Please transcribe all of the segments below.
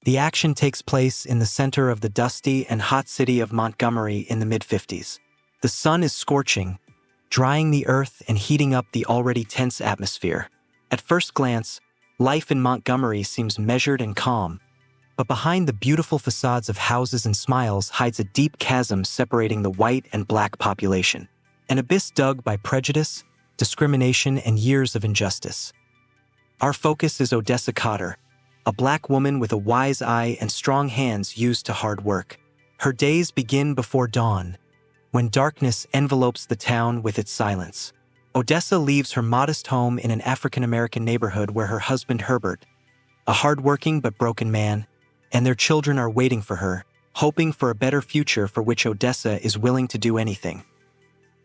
The action takes place in the center of the dusty and hot city of Montgomery in the mid-50s. The sun is scorching, drying the earth and heating up the already tense atmosphere. At first glance, life in Montgomery seems measured and calm, but behind the beautiful facades of houses and smiles hides a deep chasm separating the white and black population, an abyss dug by prejudice, discrimination, and years of injustice. Our focus is Odessa Cotter, a black woman with a wise eye and strong hands used to hard work. Her days begin before dawn, when darkness envelopes the town with its silence. Odessa leaves her modest home in an African-American neighborhood where her husband Herbert, a hard-working but broken man, and their children are waiting for her, hoping for a better future for which Odessa is willing to do anything.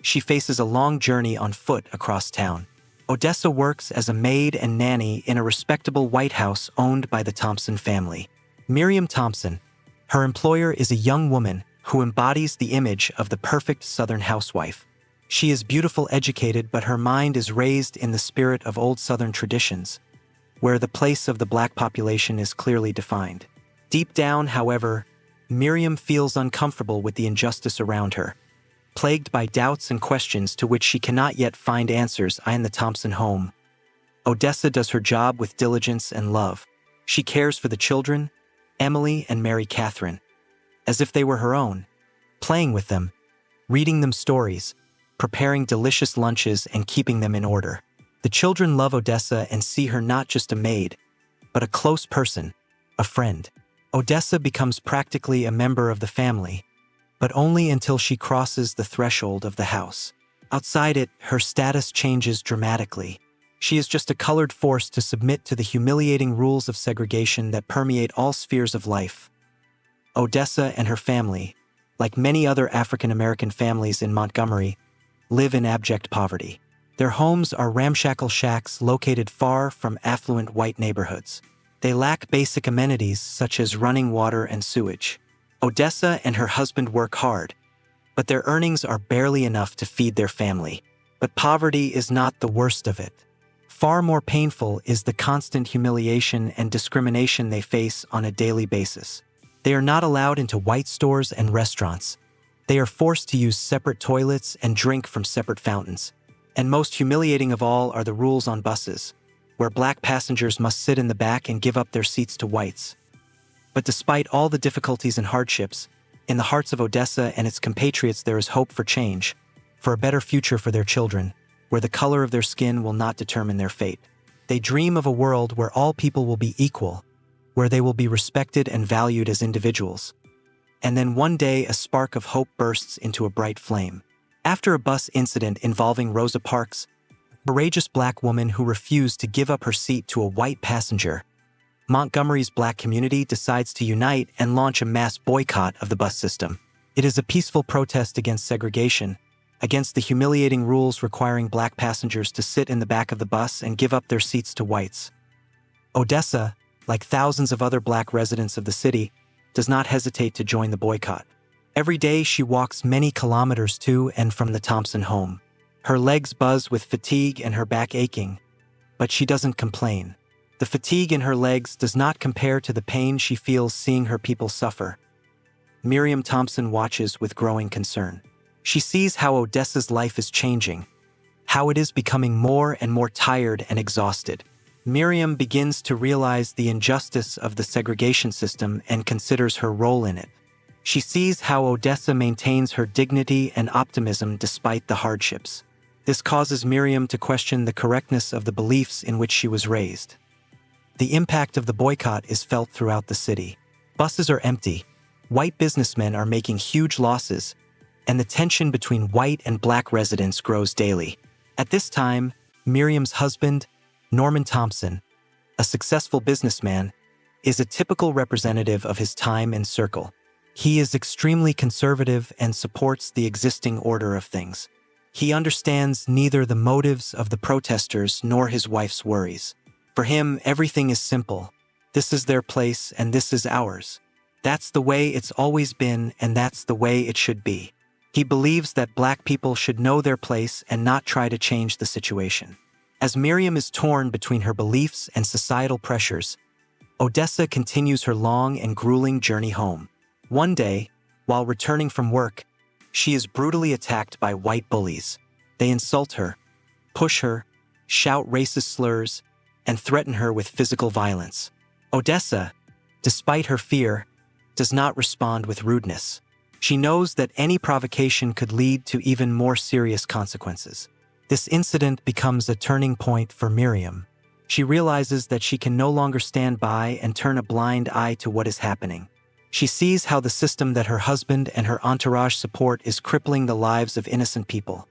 She faces a long journey on foot across town. Odessa works as a maid and nanny in a respectable white house owned by the Thompson family. Miriam Thompson, her employer, is a young woman who embodies the image of the perfect Southern housewife. She is beautiful, educated, but her mind is raised in the spirit of old Southern traditions, where the place of the black population is clearly defined. Deep down, however, Miriam feels uncomfortable with the injustice around her, plagued by doubts and questions to which she cannot yet find answers. In the Thompson home, Odessa does her job with diligence and love. She cares for the children, Emily and Mary Catherine, as if they were her own, playing with them, reading them stories, preparing delicious lunches, and keeping them in order. The children love Odessa and see her not just a maid, but a close person, a friend. Odessa becomes practically a member of the family, but only until she crosses the threshold of the house. Outside it, her status changes dramatically. She is just a colored force to submit to the humiliating rules of segregation that permeate all spheres of life. Odessa and her family, like many other African-American families in Montgomery, live in abject poverty. Their homes are ramshackle shacks located far from affluent white neighborhoods. They lack basic amenities such as running water and sewage. Odessa and her husband work hard, but their earnings are barely enough to feed their family. But poverty is not the worst of it. Far more painful is the constant humiliation and discrimination they face on a daily basis. They are not allowed into white stores and restaurants. They are forced to use separate toilets and drink from separate fountains. And most humiliating of all are the rules on buses, where black passengers must sit in the back and give up their seats to whites. But despite all the difficulties and hardships, in the hearts of Odessa and its compatriots there is hope for change, for a better future for their children, where the color of their skin will not determine their fate. They dream of a world where all people will be equal, where they will be respected and valued as individuals. And then one day a spark of hope bursts into a bright flame. After a bus incident involving Rosa Parks, a courageous black woman who refused to give up her seat to a white passenger, Montgomery's black community decides to unite and launch a mass boycott of the bus system. It is a peaceful protest against segregation, against the humiliating rules requiring black passengers to sit in the back of the bus and give up their seats to whites. Odessa, like thousands of other black residents of the city, does not hesitate to join the boycott. Every day she walks many kilometers to and from the Thompson home. Her legs buzz with fatigue and her back aching, but she doesn't complain. The fatigue in her legs does not compare to the pain she feels seeing her people suffer. Miriam Thompson watches with growing concern. She sees how Odessa's life is changing, how it is becoming more and more tired and exhausted. Miriam begins to realize the injustice of the segregation system and considers her role in it. She sees how Odessa maintains her dignity and optimism despite the hardships. This causes Miriam to question the correctness of the beliefs in which she was raised. The impact of the boycott is felt throughout the city. Buses are empty, white businessmen are making huge losses, and the tension between white and black residents grows daily. At this time, Miriam's husband, Norman Thompson, a successful businessman, is a typical representative of his time and circle. He is extremely conservative and supports the existing order of things. He understands neither the motives of the protesters nor his wife's worries. For him, everything is simple. This is their place and this is ours. That's the way it's always been and that's the way it should be. He believes that black people should know their place and not try to change the situation. As Miriam is torn between her beliefs and societal pressures, Odessa continues her long and grueling journey home. One day, while returning from work, she is brutally attacked by white bullies. They insult her, push her, shout racist slurs, and threaten her with physical violence. Odessa, despite her fear, does not respond with rudeness. She knows that any provocation could lead to even more serious consequences. This incident becomes a turning point for Miriam. She realizes that she can no longer stand by and turn a blind eye to what is happening. She sees how the system that her husband and her entourage support is crippling the lives of innocent people.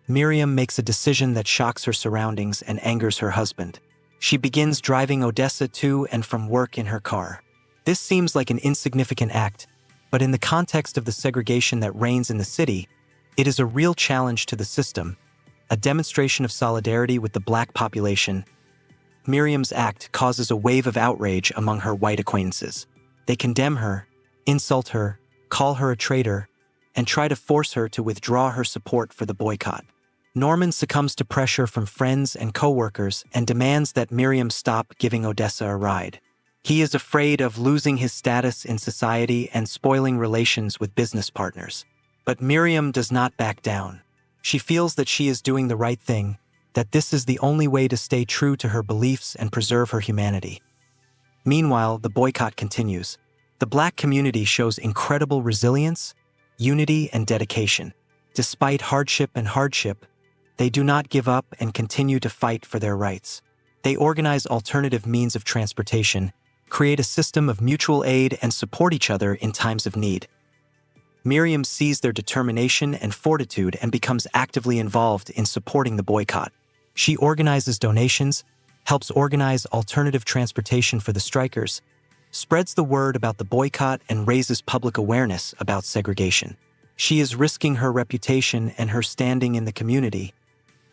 Miriam makes a decision that shocks her surroundings and angers her husband. She begins driving Odessa to and from work in her car. This seems like an insignificant act, but in the context of the segregation that reigns in the city, it is a real challenge to the system, a demonstration of solidarity with the black population. Miriam's act causes a wave of outrage among her white acquaintances. They condemn her, insult her, call her a traitor, and try to force her to withdraw her support for the boycott. Norman succumbs to pressure from friends and co-workers and demands that Miriam stop giving Odessa a ride. He is afraid of losing his status in society and spoiling relations with business partners. But Miriam does not back down. She feels that she is doing the right thing, that this is the only way to stay true to her beliefs and preserve her humanity. Meanwhile, the boycott continues. The black community shows incredible resilience, unity, and dedication. Despite hardship, they do not give up and continue to fight for their rights. They organize alternative means of transportation, create a system of mutual aid, and support each other in times of need. Miriam sees their determination and fortitude and becomes actively involved in supporting the boycott. She organizes donations, helps organize alternative transportation for the strikers, spreads the word about the boycott, and raises public awareness about segregation. She is risking her reputation and her standing in the community,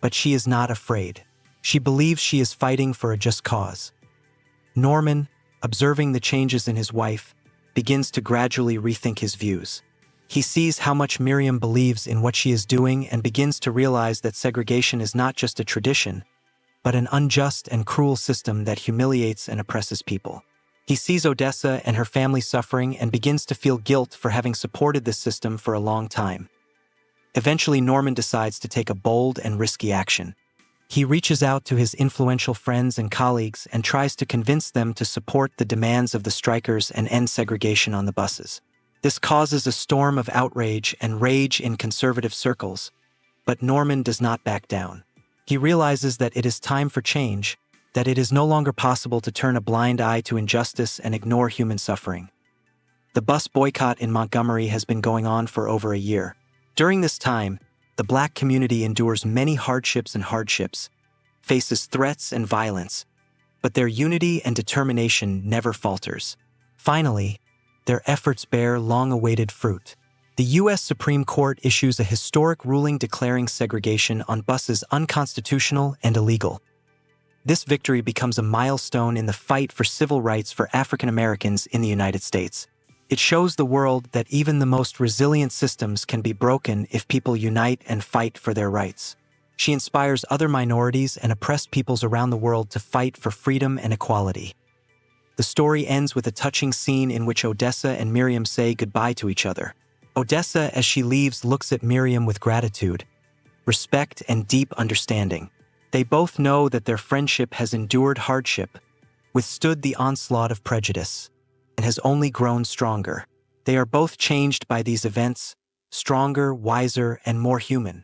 but she is not afraid. She believes she is fighting for a just cause. Norman, observing the changes in his wife, begins to gradually rethink his views. He sees how much Miriam believes in what she is doing and begins to realize that segregation is not just a tradition, but an unjust and cruel system that humiliates and oppresses people. He sees Odessa and her family suffering and begins to feel guilt for having supported this system for a long time. Eventually, Norman decides to take a bold and risky action. He reaches out to his influential friends and colleagues and tries to convince them to support the demands of the strikers and end segregation on the buses. This causes a storm of outrage and rage in conservative circles, but Norman does not back down. He realizes that it is time for change, that it is no longer possible to turn a blind eye to injustice and ignore human suffering. The bus boycott in Montgomery has been going on for over a year. During this time, the black community endures many hardships, faces threats and violence, but their unity and determination never falters. Finally, their efforts bear long-awaited fruit. The U.S. Supreme Court issues a historic ruling declaring segregation on buses unconstitutional and illegal. This victory becomes a milestone in the fight for civil rights for African Americans in the United States. It shows the world that even the most resilient systems can be broken if people unite and fight for their rights. She inspires other minorities and oppressed peoples around the world to fight for freedom and equality. The story ends with a touching scene in which Odessa and Miriam say goodbye to each other. Odessa, as she leaves, looks at Miriam with gratitude, respect, and deep understanding. They both know that their friendship has endured hardship, withstood the onslaught of prejudice, and has only grown stronger. They are both changed by these events, stronger, wiser, and more human.